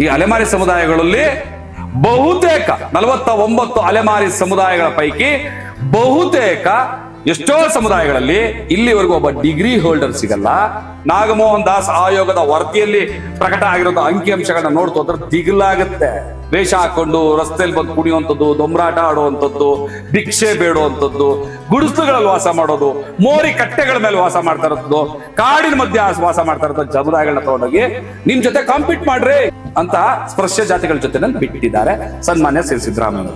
ಈ ಅಲೆಮಾರಿ ಸಮುದಾಯಗಳಲ್ಲಿ ಬಹುತೇಕ 49 ಅಲೆಮಾರಿ ಸಮುದಾಯಗಳ ಪೈಕಿ ಬಹುತೇಕ ಎಷ್ಟೋ ಸಮುದಾಯಗಳಲ್ಲಿ ಇಲ್ಲಿವರೆಗೂ ಒಬ್ಬ ಡಿಗ್ರಿ ಹೋಲ್ಡರ್ ಸಿಗಲ್ಲ. ನಾಗಮೋಹನ್ ದಾಸ್ ಆಯೋಗದ ವರದಿಯಲ್ಲಿ ಪ್ರಕಟ ಆಗಿರೋ ಅಂಕಿಅಂಶಗಳನ್ನ ನೋಡ್ತು ಅಂದ್ರೆ ದಿಗಿಲಾಗುತ್ತೆ. ವೇಷ ಹಾಕೊಂಡು ರಸ್ತೆಯಲ್ಲಿ ಬಂದು ಕುಣಿಯುವಂಥದ್ದು, ದೊಂಬರಾಟ ಆಡುವಂಥದ್ದು, ಭಿಕ್ಷೆ ಬೇಡುವಂಥದ್ದು, ಗುಡಿಸಲುಗಳಲ್ಲಿ ವಾಸ ಮಾಡೋದು, ಮೋರಿ ಕಟ್ಟೆಗಳ ಮೇಲೆ ವಾಸ ಮಾಡ್ತಾ ಇರೋದು, ಕಾಡಿನ ಮಧ್ಯೆ ವಾಸ ಮಾಡ್ತಾ ಇರೋ ಸಮುದಾಯಗಳನ್ನ ತಗೊಂಡೋಗಿ ನಿಮ್ ಜೊತೆ ಕಾಂಪೀಟ್ ಮಾಡ್ರಿ ಅಂತ ಸ್ಪರ್ಶ ಜಾತಿಗಳ ಜೊತೆ ಬಿಟ್ಟಿದ್ದಾರೆ ಸನ್ಮಾನ್ಯ ಶ್ರೀ ಸಿದ್ದರಾಮಯ್ಯ.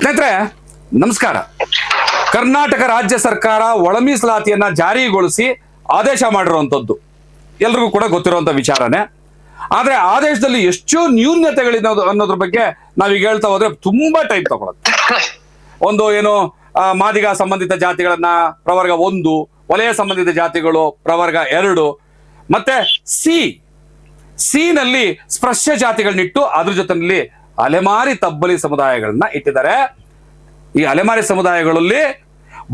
ಸ್ನೇಹಿತರೆ ನಮಸ್ಕಾರ. ಕರ್ನಾಟಕ ರಾಜ್ಯ ಸರ್ಕಾರ ಒಳ ಮೀಸಲಾತಿಯನ್ನ ಜಾರಿಗೊಳಿಸಿ ಆದೇಶ ಮಾಡಿರುವಂತದ್ದು ಎಲ್ರಿಗೂ ಕೂಡ ಗೊತ್ತಿರುವಂತ ವಿಚಾರನೆ. ಆದ್ರೆ ಆದೇಶದಲ್ಲಿ ಎಷ್ಟು ನ್ಯೂನ್ಯತೆಗಳಿದೆ ಅನ್ನೋದ್ರ ಬಗ್ಗೆ ನಾವೀಗ ಹೇಳ್ತಾ ಹೋದ್ರೆ ತುಂಬಾ ಟೈಮ್ ತಗೊಳುತ್ತೆ. ಒಂದು ಏನು ಮಾದಿಗ ಸಂಬಂಧಿತ ಜಾತಿಗಳನ್ನ ಪ್ರವರ್ಗ 1, ವಲಯ ಸಂಬಂಧಿತ ಜಾತಿಗಳು ಪ್ರವರ್ಗ 2, ಮತ್ತೆ ಸಿ ನಲ್ಲಿ ಸ್ಪರ್ಶ ಜಾತಿಗಳನ್ನಿಟ್ಟು ಅದ್ರ ಜೊತೆಯಲ್ಲಿ ಅಲೆಮಾರಿ ತಬ್ಬಲಿ ಸಮುದಾಯಗಳನ್ನ ಇಟ್ಟಿದ್ದಾರೆ. ಈ ಅಲೆಮಾರಿ ಸಮುದಾಯಗಳಲ್ಲಿ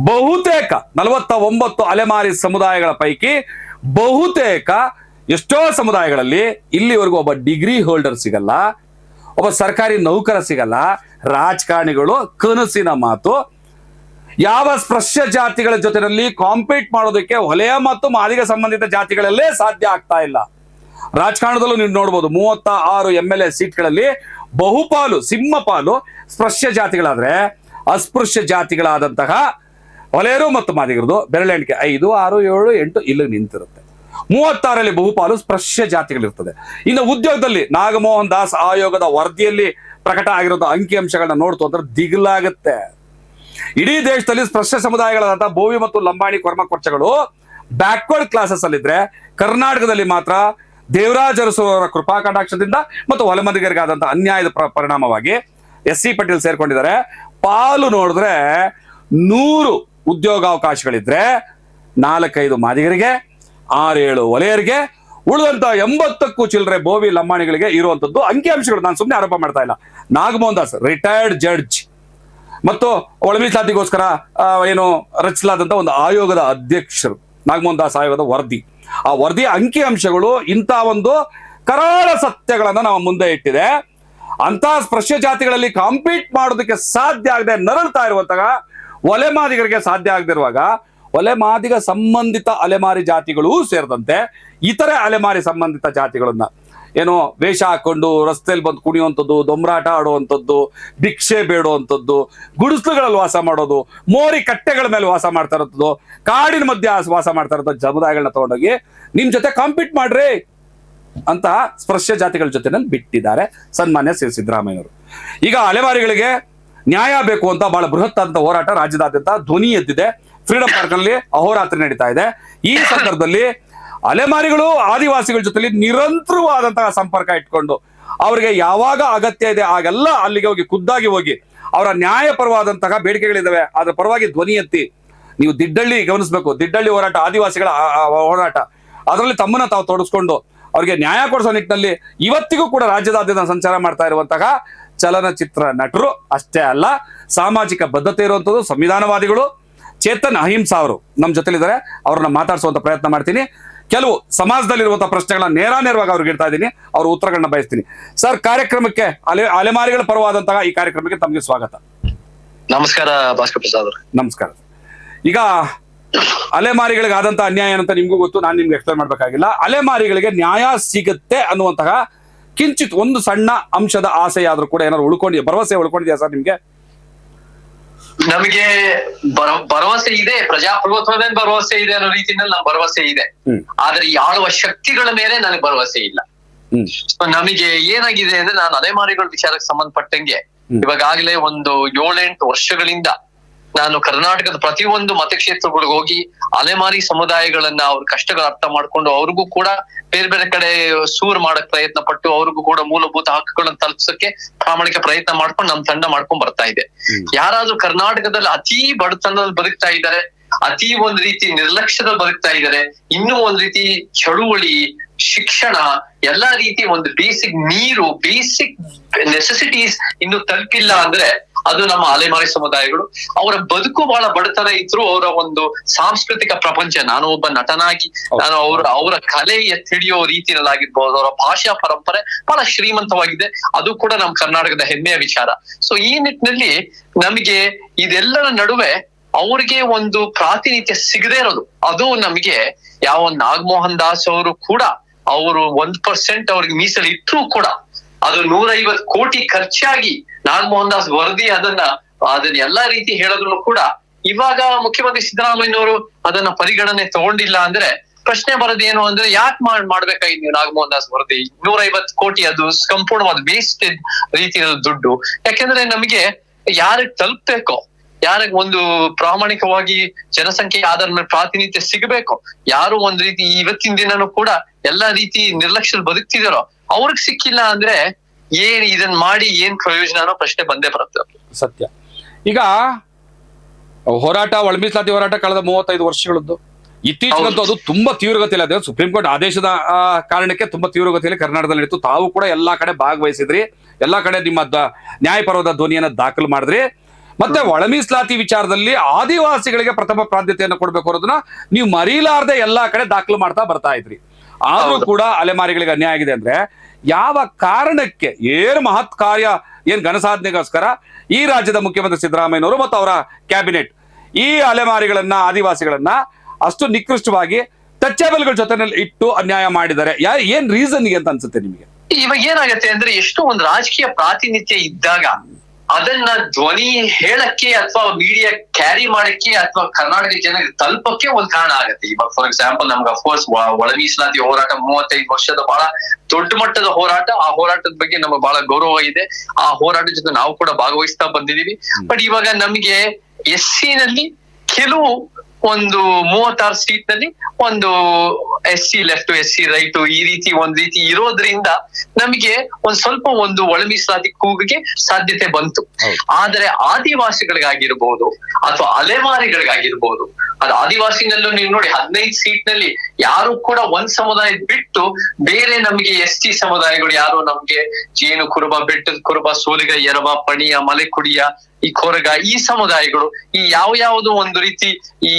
ಬಹುತೇಕ 49 ಅಲೆಮಾರಿ ಸಮುದಾಯಗಳ ಪೈಕಿ ಬಹುತೇಕ ಎಷ್ಟೋ ಸಮುದಾಯಗಳಲ್ಲಿ ಇಲ್ಲಿವರೆಗೂ ಒಬ್ಬ ಡಿಗ್ರಿ ಹೋಲ್ಡರ್ ಸಿಗಲ್ಲ, ಒಬ್ಬ ಸರ್ಕಾರಿ ನೌಕರ ಸಿಗಲ್ಲ. ರಾಜಕಾರಣಿಗಳು ಕನಸಿನ ಮಾತು. ಯಾವ ಸ್ಪರ್ಶ ಜಾತಿಗಳ ಜೊತೆಯಲ್ಲಿ ಕಾಂಪೀಟ್ ಮಾಡೋದಕ್ಕೆ ವಲಯ ಮತ್ತು ಮಾದಿಗ ಸಂಬಂಧಿತ ಜಾತಿಗಳಲ್ಲೇ ಸಾಧ್ಯ ಆಗ್ತಾ ಇಲ್ಲ. ರಾಜಕಾರಣದಲ್ಲೂ ನೀವು ನೋಡ್ಬೋದು 36 MLA ಸೀಟ್ಗಳಲ್ಲಿ ಬಹುಪಾಲು ಸಿಂಹಪಾಲು ಸ್ಪರ್ಶ ಜಾತಿಗಳಾದ್ರೆ ಅಸ್ಪೃಶ್ಯ ಜಾತಿಗಳಾದಂತಹ ವಲಯರು ಮತ್ತು ಮಾದಿಗರದು ಬೆರಳೆಣಿಕೆ 5, 6, 7, 8 ಇಲ್ಲಿ ನಿಂತಿರುತ್ತೆ. 36ರಲ್ಲಿ ಬಹುಪಾಲು ಸ್ಪರ್ಶ ಜಾತಿಗಳಿರ್ತದೆ. ಇನ್ನು ಉದ್ಯೋಗದಲ್ಲಿ ನಾಗಮೋಹನ್ ದಾಸ್ ಆಯೋಗದ ವರದಿಯಲ್ಲಿ ಪ್ರಕಟ ಆಗಿರೋ ಅಂಕಿಅಂಶಗಳನ್ನ ನೋಡ್ತು ಅಂದ್ರೆ ದಿಗಿಲಾಗುತ್ತೆ. ಇಡೀ ದೇಶದಲ್ಲಿ ಸ್ಪರ್ಶ ಸಮುದಾಯಗಳಾದಂತಹ ಬೋವಿ ಮತ್ತು ಲಂಬಾಣಿ ಕೊರ್ಮಕೊರ್ಚಗಳು ಬ್ಯಾಕ್ವರ್ಡ್ ಕ್ಲಾಸಸ್ ಅಲ್ಲಿದ್ರೆ ಕರ್ನಾಟಕದಲ್ಲಿ ಮಾತ್ರ ದೇವರಾಜ ಅರಸು ಅವರ ಕೃಪಾ ಕಟಾಕ್ಷದಿಂದ ಮತ್ತು ಹೊಲಮದಿಗರಿಗಾದಂತಹ ಅನ್ಯಾಯದ ಪರಿಣಾಮವಾಗಿ SC ಪಟೇಲ್ ಸೇರ್ಕೊಂಡಿದ್ದಾರೆ. ಪಾಲು ನೋಡಿದ್ರೆ 100 ಉದ್ಯೋಗಾವಕಾಶಗಳಿದ್ರೆ 4-5 ಮಾದಿಗರಿಗೆ, 6-7 ವಲಯರಿಗೆ, ಉಳಿದಂತ 80ಕ್ಕೂ ಚಿಲ್ಲರೆ ಬೋವಿ ಲಂಬಾಣಿಗಳಿಗೆ ಇರುವಂತದ್ದು ಅಂಕಿಅಂಶಗಳು. ನಾನು ಸುಮ್ಮನೆ ಆರೋಪ ಮಾಡ್ತಾ ಇಲ್ಲ. ನಾಗಮೋಹನ್ ದಾಸ್ ರಿಟೈರ್ಡ್ ಜಡ್ಜ್ ಮತ್ತು ಒಳ ಮೀಸಲಾತಿಗೋಸ್ಕರ ಏನು ರಚಿಸಲಾದಂತ ಒಂದು ಆಯೋಗದ ಅಧ್ಯಕ್ಷರು. ನಾಗಮೋಹನ್ ದಾಸ್ ಆಯೋಗದ ವರದಿ, ಆ ವರದಿಯ ಅಂಕಿಅಂಶಗಳು ಇಂಥ ಒಂದು ಕರಾಳ ಸತ್ಯಗಳನ್ನ ನಾವು ಮುಂದೆ ಇಟ್ಟಿದೆ. ಅಂತ ಸ್ಪರ್ಶ ಜಾತಿಗಳಲ್ಲಿ ಕಾಂಪೀಟ್ ಮಾಡೋದಕ್ಕೆ ಸಾಧ್ಯ ಆಗದೆ ನರಳ್ತಾ ಇರುವಂತಹ ಒಲೆ ಮಾದಿಗರಿಗೆ ಸಾಧ್ಯ ಆಗದಿರುವಾಗ ಒಲೆ ಮಾದಿಗ ಸಂಬಂಧಿತ ಅಲೆಮಾರಿ ಜಾತಿಗಳೂ ಸೇರಿದಂತೆ ಇತರೆ ಅಲೆಮಾರಿ ಸಂಬಂಧಿತ ಜಾತಿಗಳನ್ನ ಏನೋ ವೇಷ ಹಾಕೊಂಡು ರಸ್ತೆಯಲ್ಲಿ ಬಂದು ಕುಣಿಯುವಂಥದ್ದು, ದೊಂಬರಾಟ ಆಡುವಂಥದ್ದು, ಭಿಕ್ಷೆ ಬೇಡುವಂಥದ್ದು, ಗುಡಿಸಲುಗಳಲ್ಲಿ ವಾಸ ಮಾಡೋದು, ಮೋರಿ ಕಟ್ಟೆಗಳ ಮೇಲೆ ವಾಸ ಮಾಡ್ತಾ ಇರೋದು, ಕಾಡಿನ ಮಧ್ಯೆ ವಾಸ ಮಾಡ್ತಾ ಇರೋ ಸಮುದಾಯಗಳನ್ನ ತಗೊಂಡೋಗಿ ನಿಮ್ ಜೊತೆ ಕಾಂಪೀಟ್ ಮಾಡ್ರಿ ಅಂತ ಸ್ಪರ್ಶ ಜಾತಿಗಳ ಜೊತೆ ಬಿಟ್ಟಿದ್ದಾರೆ ಸನ್ಮಾನ್ಯ ಶ್ರೀ ಸಿದ್ದರಾಮಯ್ಯವರು. ಈಗ ಅಲೆಮಾರಿಗಳಿಗೆ ನ್ಯಾಯ ಬೇಕು ಅಂತ ಬಹಳ ಬೃಹತ್ ಆದಂತ ಹೋರಾಟ ರಾಜ್ಯದಾದ್ಯಂತ ಧ್ವನಿ ಎದ್ದಿದೆ. ಫ್ರೀಡಂ ಪಾರ್ಕ್ ನಲ್ಲಿ ಅಹೋರಾತ್ರಿ ನಡೀತಾ ಇದೆ. ಈ ಸಂದರ್ಭದಲ್ಲಿ ಅಲೆಮಾರಿಗಳು ಆದಿವಾಸಿಗಳ ಜೊತೆಲಿ ನಿರಂತರವಾದಂತಹ ಸಂಪರ್ಕ ಇಟ್ಕೊಂಡು ಅವರಿಗೆ ಯಾವಾಗ ಅಗತ್ಯ ಇದೆ ಆಗೆಲ್ಲ ಅಲ್ಲಿಗೆ ಹೋಗಿ ಖುದ್ದಾಗಿ ಹೋಗಿ ಅವರ ನ್ಯಾಯಪರವಾದಂತಹ ಬೇಡಿಕೆಗಳಿದಾವೆ ಅದರ ಪರವಾಗಿ ಧ್ವನಿ ಎತ್ತಿ. ನೀವು ದಿಡ್ಡಳ್ಳಿ ಗಮನಿಸಬೇಕು, ದಿಡ್ಡಳ್ಳಿ ಹೋರಾಟ ಆದಿವಾಸಿಗಳ ಹೋರಾಟ, ಅದರಲ್ಲಿ ತಮ್ಮನ್ನ ತಾವು ತೊಡಗಿಸ್ಕೊಂಡು ಅವರಿಗೆ ನ್ಯಾಯ ಕೊಡಿಸೋ ನಿಟ್ಟಿನಲ್ಲಿ ಇವತ್ತಿಗೂ ಕೂಡ ರಾಜ್ಯದಾದ್ಯಂತ ಸಂಚಾರ ಮಾಡ್ತಾ ಇರುವಂತಹ ಚಲನಚಿತ್ರ ನಟರು ಅಷ್ಟೇ ಅಲ್ಲ, ಸಾಮಾಜಿಕ ಬದ್ಧತೆ ಇರುವಂತದ್ದು ಸಂವಿಧಾನವಾದಿಗಳು. ಚೇತನ್ ಅಹಿಂಸಾ ಅವರು ನಮ್ಮ ಜೊತೆಲಿದ್ದಾರೆ, ಅವ್ರನ್ನ ಮಾತಾಡಿಸುವಂತ ಪ್ರಯತ್ನ ಮಾಡ್ತೀನಿ. ಕೆಲವು ಸಮಾಜದಲ್ಲಿರುವಂತಹ ಪ್ರಶ್ನೆಗಳನ್ನ ನೇರವಾಗಿ ಅವ್ರಿಗೆ ಇಡ್ತಾ ಇದ್ದೀನಿ, ಅವ್ರ ಉತ್ತರಗಳನ್ನ ಬಯಸ್ತೀನಿ. ಸರ್, ಕಾರ್ಯಕ್ರಮಕ್ಕೆ ಅಲೆಮಾರಿಗಳ ಪರವಾದಂತಹ ಈ ಕಾರ್ಯಕ್ರಮಕ್ಕೆ ತಮಗೆ ಸ್ವಾಗತ. ನಮಸ್ಕಾರ ಭಾಸ್ಕರ್ ಪ್ರಸಾದ್ ಅವರು. ನಮಸ್ಕಾರ. ಈಗ ಅಲೆಮಾರಿಗಳಿಗೆ ಆದಂತಹ ಅನ್ಯಾಯ ಅಂತ ನಿಮ್ಗೂ ಗೊತ್ತು, ನಾನು ನಿಮ್ಗೆ ಎಕ್ಸ್ಪ್ಲೈನ್ ಮಾಡ್ಬೇಕಾಗಿಲ್ಲ. ಅಲೆಮಾರಿಗಳಿಗೆ ನ್ಯಾಯ ಸಿಗುತ್ತೆ ಅನ್ನುವಂತಹ ಕಿಂಚಿತ್ ಒಂದು ಸಣ್ಣ ಅಂಶದ ಆಸೆ ಆದ್ರೂ ಕೂಡ ಏನಾದ್ರು ಭರವಸೆ ಉಳ್ಕೊಂಡಿದ್ಯಾ ಸರ್ ನಿಮ್ಗೆ? ನಮಗೆ ಭರವಸೆ ಇದೆ, ಪ್ರಜಾಪ್ರಭುತ್ವದ ಭರವಸೆ ಇದೆ ಅನ್ನೋ ರೀತಿಯಲ್ಲಿ ನಮ್ಗೆ ಭರವಸೆ ಇದೆ. ಆದ್ರೆ ಆಳುವ ಶಕ್ತಿಗಳ ಮೇಲೆ ನನಗೆ ಭರವಸೆ ಇಲ್ಲ. ನಮಗೆ ಏನಾಗಿದೆ ಅಂದ್ರೆ, ನಾನು ಅಲೆಮಾರಿಗಳ ವಿಚಾರಕ್ಕೆ ಸಂಬಂಧಪಟ್ಟಂಗೆ ಇವಾಗಲೇ ಒಂದು 7-8 ವರ್ಷಗಳಿಂದ ನಾನು ಕರ್ನಾಟಕದ ಪ್ರತಿಯೊಂದು ಮತಕ್ಷೇತ್ರಗಳಿಗೆ ಹೋಗಿ ಅಲೆಮಾರಿ ಸಮುದಾಯಗಳನ್ನ ಅವ್ರ ಕಷ್ಟಗಳ ಅರ್ಥ ಮಾಡ್ಕೊಂಡು ಅವ್ರಿಗೂ ಕೂಡ ಬೇರೆ ಬೇರೆ ಕಡೆ ಸೂರ್ ಮಾಡಕ್ ಪ್ರಯತ್ನ ಪಟ್ಟು ಅವ್ರಿಗೂ ಕೂಡ ಮೂಲಭೂತ ಹಕ್ಕುಗಳನ್ನ ತಲುಪಿಸಕ್ಕೆ ಪ್ರಾಮಾಣಿಕ ಪ್ರಯತ್ನ ಮಾಡ್ಕೊಂಡು ನಮ್ ತಂಡ ಮಾಡ್ಕೊಂಡ್ ಬರ್ತಾ ಇದೆ. ಯಾರಾದ್ರೂ ಕರ್ನಾಟಕದಲ್ಲಿ ಅತಿ ಬಡತನದಲ್ಲಿ ಬದುಕ್ತಾ ಇದ್ದಾರೆ, ಅತಿ ಒಂದ್ ರೀತಿ ನಿರ್ಲಕ್ಷ್ಯದಲ್ಲಿ ಬದುಕ್ತಾ ಇದ್ದಾರೆ, ಇನ್ನೂ ಒಂದ್ ರೀತಿ ಚಳುವಳಿ, ಶಿಕ್ಷಣ, ಎಲ್ಲಾ ರೀತಿ ಒಂದು ಬೇಸಿಕ್ ನೀರು, ಬೇಸಿಕ್ ನೆಸೆಸಿಟೀಸ್ ಇನ್ನು ತಲುಪಿಲ್ಲ ಅಂದ್ರೆ ಅದು ನಮ್ಮ ಅಲೆಮಾರಿ ಸಮುದಾಯಗಳು. ಅವರ ಬದುಕು ಬಹಳ ಬಡತನ ಇದ್ರು ಅವರ ಒಂದು ಸಾಂಸ್ಕೃತಿಕ ಪ್ರಪಂಚ, ನಾನು ಒಬ್ಬ ನಟನಾಗಿ ನಾನು ಅವರ ಕಲೆ ತಿಳಿಯೋ ರೀತಿಯಲ್ಲಾಗಿರ್ಬೋದು, ಅವರ ಭಾಷಾ ಪರಂಪರೆ ಬಹಳ ಶ್ರೀಮಂತವಾಗಿದೆ. ಅದು ಕೂಡ ನಮ್ಮ ಕರ್ನಾಟಕದ ಹೆಮ್ಮೆಯ ವಿಚಾರ. ಸೊ ಈ ನಿಟ್ಟಿನಲ್ಲಿ ನಮಗೆ ಇದೆಲ್ಲರ ನಡುವೆ ಅವ್ರಿಗೆ ಒಂದು ಪ್ರಾತಿನಿಧ್ಯ ಸಿಗದೆ ಇರೋದು, ಅದು ನಮಗೆ ಯಾವ ನಾಗಮೋಹನ್ ದಾಸ್ ಅವರು ಕೂಡ ಅವರು 1% ಅವ್ರಿಗೆ ಮೀಸಲು ಇಟ್ಟರು ಕೂಡ ಅದು 150 ಕೋಟಿ ಖರ್ಚಾಗಿ ನಾಗಮೋಹನ್ ದಾಸ್ ವರದಿ ಅದನ್ನ ಎಲ್ಲಾ ರೀತಿ ಹೇಳಿದ್ರು ಕೂಡ ಇವಾಗ ಮುಖ್ಯಮಂತ್ರಿ ಸಿದ್ದರಾಮಯ್ಯನವರು ಅದನ್ನ ಪರಿಗಣನೆ ತಗೊಂಡಿಲ್ಲ ಅಂದ್ರೆ ಪ್ರಶ್ನೆ ಬರೋದೇನು ಅಂದ್ರೆ ಯಾಕೆ ಮಾಡ್ಬೇಕಾಗಿತ್ತು ನೀವು ನಾಗಮೋಹನ್ ದಾಸ್ ವರದಿ? 150 ಕೋಟಿ ಅದು ಸಂಪೂರ್ಣವಾದ ವೇಸ್ಟೆಡ್ ರೀತಿಯ ದುಡ್ಡು. ಯಾಕೆಂದ್ರೆ ನಮಗೆ ಯಾರಿಗೆ ತಲುಪಬೇಕೋ, ಯಾರಿಗೆ ಒಂದು ಪ್ರಾಮಾಣಿಕವಾಗಿ ಜನಸಂಖ್ಯೆ ಆಧಾರದ ಮೇಲೆ ಪ್ರಾತಿನಿಧ್ಯ ಸಿಗಬೇಕು, ಯಾರು ಒಂದ್ ರೀತಿ ಇವತ್ತಿನ ದಿನನೂ ಕೂಡ ಎಲ್ಲಾ ರೀತಿ ನಿರ್ಲಕ್ಷ್ಯದಲ್ಲಿ ಬದುಕ್ತಿದಾರೋ ಅವ್ರಿಗೆ ಸಿಕ್ಕಿಲ್ಲ ಅಂದ್ರೆ ಇದನ್ ಮಾಡಿ ಏನ್ ಪ್ರಯೋಜನ ಅನ್ನೋ ಪ್ರಶ್ನೆ ಬಂದೇ ಬರುತ್ತೆ. ಸತ್ಯ. ಈಗ ಹೋರಾಟ, ಒಳ ಮೀಸಲಾತಿ ಹೋರಾಟ ಕಳೆದ 35 ವರ್ಷಗಳದ್ದು. ಇತ್ತೀಚೆಗಂತೂ ಅದು ತುಂಬಾ ತೀವ್ರಗತಿಯಲ್ಲಿ ಅದೇ ಸುಪ್ರೀಂ ಕೋರ್ಟ್ ಆದೇಶದ ಕಾರಣಕ್ಕೆ ತುಂಬಾ ತೀವ್ರಗತಿಯಲ್ಲಿ ಕರ್ನಾಟಕದಲ್ಲಿ ನಡೀತು. ತಾವು ಕೂಡ ಎಲ್ಲಾ ಕಡೆ ಭಾಗವಹಿಸಿದ್ರಿ, ಎಲ್ಲಾ ಕಡೆ ನಿಮ್ಮ ನ್ಯಾಯಪರವಾದ ಧ್ವನಿಯನ್ನ ದಾಖಲು ಮಾಡಿದ್ರಿ. ಮತ್ತೆ ಒಳ ಮೀಸಲಾತಿ ವಿಚಾರದಲ್ಲಿ ಆದಿವಾಸಿಗಳಿಗೆ ಪ್ರಥಮ ಪ್ರಾದ್ಯತೆಯನ್ನು ಕೊಡ್ಬೇಕು ಅನ್ನೋದನ್ನ ನೀವು ಮರೀಲಾರ್ದೆ ಎಲ್ಲಾ ಕಡೆ ದಾಖಲು ಮಾಡ್ತಾ ಬರ್ತಾ ಇದ್ರಿ. ಆದ್ರೂ ಕೂಡ ಅಲೆಮಾರಿಗಳಿಗೆ ಅನ್ಯಾಯ ಆಗಿದೆ ಅಂದ್ರೆ ಯಾವ ಕಾರಣಕ್ಕೆ, ಏನು ಮಹತ್ ಕಾರ್ಯ, ಏನ್ ಘನಸಾಧನೆಗೋಸ್ಕರ ಈ ರಾಜ್ಯದ ಮುಖ್ಯಮಂತ್ರಿ ಸಿದ್ದರಾಮಯ್ಯನವರು ಮತ್ತು ಅವರ ಕ್ಯಾಬಿನೆಟ್ ಈ ಅಲೆಮಾರಿಗಳನ್ನ, ಆದಿವಾಸಿಗಳನ್ನ ಅಷ್ಟು ನಿಕೃಷ್ಟವಾಗಿ ಟಚಬಲ್ಗಳ ಜೊತೆನಲ್ಲಿ ಇಟ್ಟು ಅನ್ಯಾಯ ಮಾಡಿದ್ದಾರೆ? ಏನ್ ರೀಸನ್ ಅಂತ ಅನ್ಸುತ್ತೆ ನಿಮಗೆ? ಇವಾಗ ಏನಾಗತ್ತೆ ಅಂದ್ರೆ ಎಷ್ಟೋ ಒಂದು ರಾಜಕೀಯ ಪ್ರಾತಿನಿಧ್ಯ ಇದ್ದಾಗ ಅದನ್ನ ಧ್ವನಿ ಹೇಳಕ್ಕೆ ಅಥವಾ ಮೀಡಿಯಾ ಕ್ಯಾರಿ ಮಾಡಕ್ಕೆ ಅಥವಾ ಕರ್ನಾಟಕ ಜನರಿಗೆ ತಲುಪಕ್ಕೆ ಒಂದ್ ಕಾರಣ ಆಗತ್ತೆ. ಇವಾಗ ಫಾರ್ ಎಕ್ಸಾಂಪಲ್ ನಮ್ಗೆ ಅಫ್ಕೋರ್ಸ್ ಒಳ ಮೀಸಲಾತಿ ಹೋರಾಟ 35 ವರ್ಷದ ಬಹಳ ದೊಡ್ಡ ಮಟ್ಟದ ಹೋರಾಟ. ಆ ಹೋರಾಟದ ಬಗ್ಗೆ ನಮಗೆ ಬಹಳ ಗೌರವ ಇದೆ. ಆ ಹೋರಾಟದ ಜೊತೆ ನಾವು ಕೂಡ ಭಾಗವಹಿಸ್ತಾ ಬಂದಿದೀವಿ. ಬಟ್ ಇವಾಗ ನಮಗೆ SC ನಲ್ಲಿ ಕೆಲವು ಒಂದು 36 ಸೀಟ್ ನಲ್ಲಿ ಒಂದು SC ಲೆಫ್ಟ್, SC ರೈಟ್, ಈ ರೀತಿ ಒಂದ್ ರೀತಿ ಇರೋದ್ರಿಂದ ನಮಗೆ ಒಂದ್ ಸ್ವಲ್ಪ ಒಂದು ಒಳ ಮೀಸಲಾತಿ ಕೂಗಿಗೆ ಸಾಧ್ಯತೆ ಬಂತು. ಆದ್ರೆ ಆದಿವಾಸಿಗಳಿಗಾಗಿರ್ಬೋದು ಅಥವಾ ಅಲೆಮಾರಿಗಳಿಗಾಗಿರ್ಬೋದು, ಅದು ಆದಿವಾಸಿನಲ್ಲೂ ನೀವು ನೋಡಿ 15 ಸೀಟ್ ನಲ್ಲಿ ಯಾರು ಕೂಡ ಒಂದ್ ಸಮುದಾಯ ಬಿಟ್ಟು ಬೇರೆ ನಮಗೆ ST ಸಮುದಾಯಗಳು ಯಾರು ನಮ್ಗೆ ಜೇನು ಕುರುಬ, ಬೆಟ್ಟದ ಕುರುಬ, ಸೋಲಿಗ, ಎರವ, ಪಣಿಯ, ಮಲೆಕುಡಿಯ, ಈ ಕೊರಗ, ಈ ಸಮುದಾಯಗಳು ಈ ಯಾವ್ಯಾವ್ದು ಒಂದು ರೀತಿ ಈ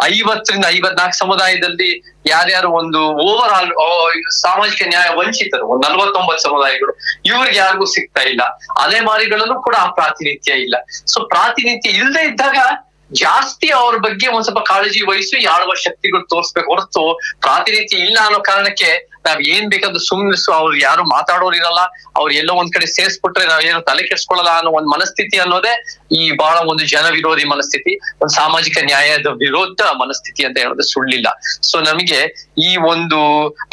50ರಿಂದ 54 ಸಮುದಾಯದಲ್ಲಿ ಯಾರ್ಯಾರು ಒಂದು ಓವರ್ ಆಲ್ ಸಾಮಾಜಿಕ ನ್ಯಾಯ ವಂಚಿತರು 49 ಸಮುದಾಯಗಳು, ಇವ್ರಿಗೆ ಯಾರಿಗೂ ಸಿಗ್ತಾ ಇಲ್ಲ. ಅಲೆಮಾರಿಗಳಲ್ಲೂ ಕೂಡ ಆ ಪ್ರಾತಿನಿಧ್ಯ ಇಲ್ಲ. ಸೊ ಪ್ರಾತಿನಿಧ್ಯ ಇಲ್ಲದೆ ಇದ್ದಾಗ ಜಾಸ್ತಿ ಅವ್ರ ಬಗ್ಗೆ ಒಂದ್ ಸ್ವಲ್ಪ ಕಾಳಜಿ ವಹಿಸಿ ಆಳುವ ಶಕ್ತಿಗಳು ತೋರ್ಸ್ಬೇಕು ಹೊರತು ಪ್ರಾತಿನಿಧ್ಯ ಇಲ್ಲ ಅನ್ನೋ ಕಾರಣಕ್ಕೆ ನಾವ್ ಏನ್ ಬೇಕಾದ್ರೂ ಸುಮ್ನೆ ಅವ್ರು ಯಾರು ಮಾತಾಡೋರಿರಲ್ಲ, ಅವ್ರು ಎಲ್ಲೋ ಒಂದ್ ಕಡೆ ಸೇರ್ಸ್ಬಿಟ್ರೆ ನಾವೇನು ತಲೆ ಕೆಡ್ಸ್ಕೊಳ್ಳಲ್ಲ ಅನ್ನೋ ಒಂದ್ ಮನಸ್ಥಿತಿ ಅನ್ನೋದೇ ಈ ಬಹಳ ಒಂದು ಜನ ವಿರೋಧಿ ಮನಸ್ಥಿತಿ, ಒಂದು ಸಾಮಾಜಿಕ ನ್ಯಾಯದ ವಿರೋಧ ಮನಸ್ಥಿತಿ ಅಂತ ಹೇಳೋದು ಸುಳ್ಳಿಲ್ಲ. ಸೊ ನಮಗೆ ಈ ಒಂದು